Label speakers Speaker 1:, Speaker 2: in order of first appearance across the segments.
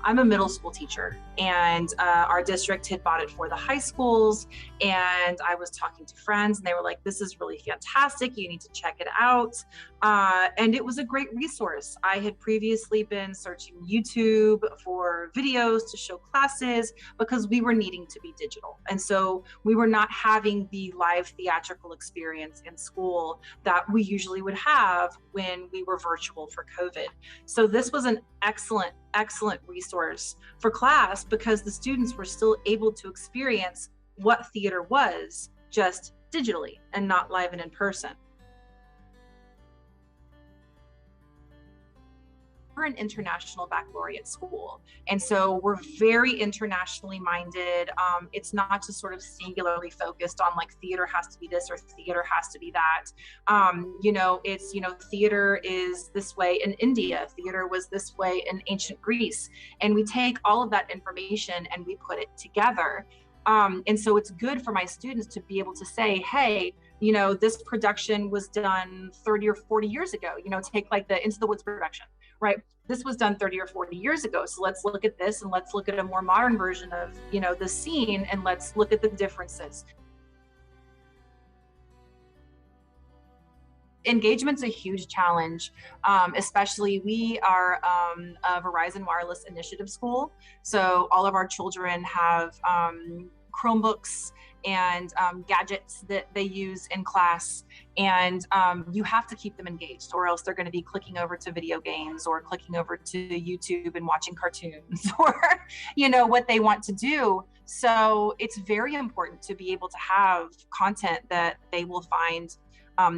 Speaker 1: I'm a middle school teacher, and our district had bought it for the high schools. And I was talking to friends, and they were like, "This is really fantastic. You need to check it out." And it was a great resource. I had previously been searching YouTube for videos to show classes because we were needing to be digital. And so we were not having the live theatrical experience in school that we usually would have when we were virtual for COVID. So this was an excellent resource for class because the students were still able to experience what theater was just digitally and not live and in person. We're an international baccalaureate school, and so we're very internationally minded. It's not just sort of singularly focused on like theater has to be this or theater has to be that. It's, theater is this way in India, theater was this way in ancient Greece, and we take all of that information and we put it together. And so it's good for my students to be able to say, hey, this production was done 30 or 40 years ago, take like the Into the Woods production, right? This was done 30 or 40 years ago. So let's look at this and let's look at a more modern version of, the scene, and let's look at the differences. Engagement's a huge challenge, especially we are a Verizon Wireless Initiative school. So all of our children have Chromebooks and gadgets that they use in class. And you have to keep them engaged, or else they're going to be clicking over to video games or clicking over to YouTube and watching cartoons or, what they want to do. So it's very important to be able to have content that they will find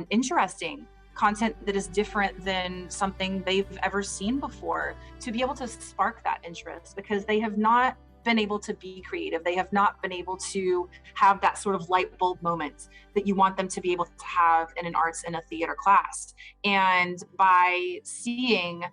Speaker 1: interesting, content that is different than something they've ever seen before, to be able to spark that interest, because they have not been able to be creative. They have not been able to have that sort of light bulb moment that you want them to be able to have in an arts and a theater class. And by seeing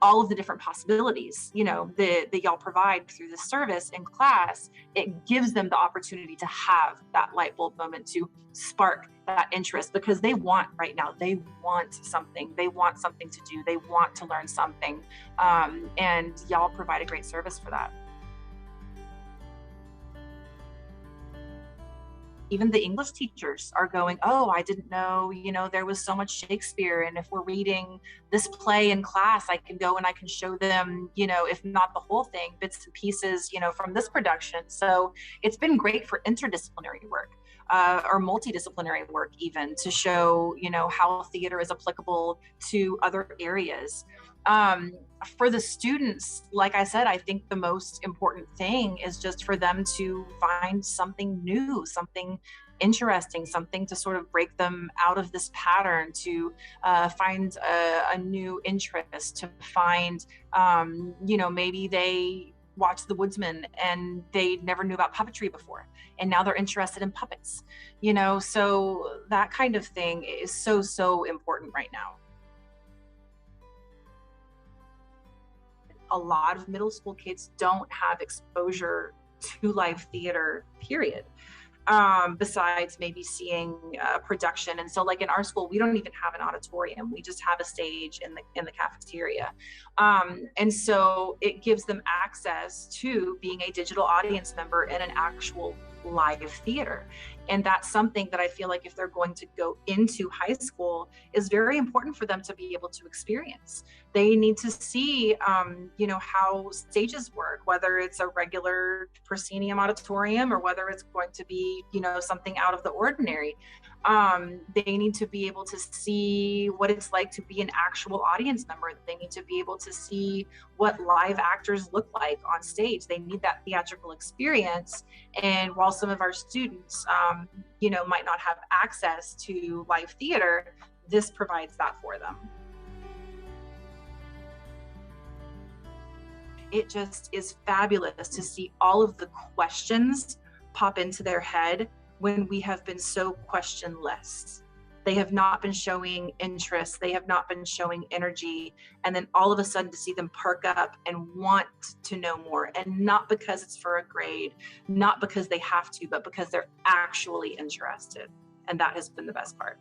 Speaker 1: all of the different possibilities, that y'all provide through the service in class, it gives them the opportunity to have that light bulb moment, to spark that interest, because they want right now, they want something to do, they want to learn something. And y'all provide a great service for that. Even the English teachers are going, oh, I didn't know, there was so much Shakespeare. And if we're reading this play in class, I can go and I can show them, if not the whole thing, bits and pieces, from this production. So it's been great for interdisciplinary work, or multidisciplinary work, even to show, how theater is applicable to other areas. For the students, like I said, I think the most important thing is just for them to find something new, something interesting, something to sort of break them out of this pattern, to find a new interest, to find, maybe they watched The Woodsman and they never knew about puppetry before, and now they're interested in puppets, so that kind of thing is so important right now. A lot of middle school kids don't have exposure to live theater, period. Besides maybe seeing production. And so like in our school, we don't even have an auditorium. We just have a stage in the cafeteria. And so it gives them access to being a digital audience member in an actual live theater. And that's something that I feel like if they're going to go into high school is very important for them to be able to experience. They need to see, how stages work, whether it's a regular proscenium auditorium or whether it's going to be, something out of the ordinary. They need to be able to see what it's like to be an actual audience member. They need to be able to see what live actors look like on stage. They need that theatrical experience. And while some of our students, might not have access to live theater, this provides that for them. It just is fabulous to see all of the questions pop into their head when we have been so questionless. They have not been showing interest. They have not been showing energy. And then all of a sudden to see them perk up and want to know more, and not because it's for a grade, not because they have to, but because they're actually interested. And that has been the best part.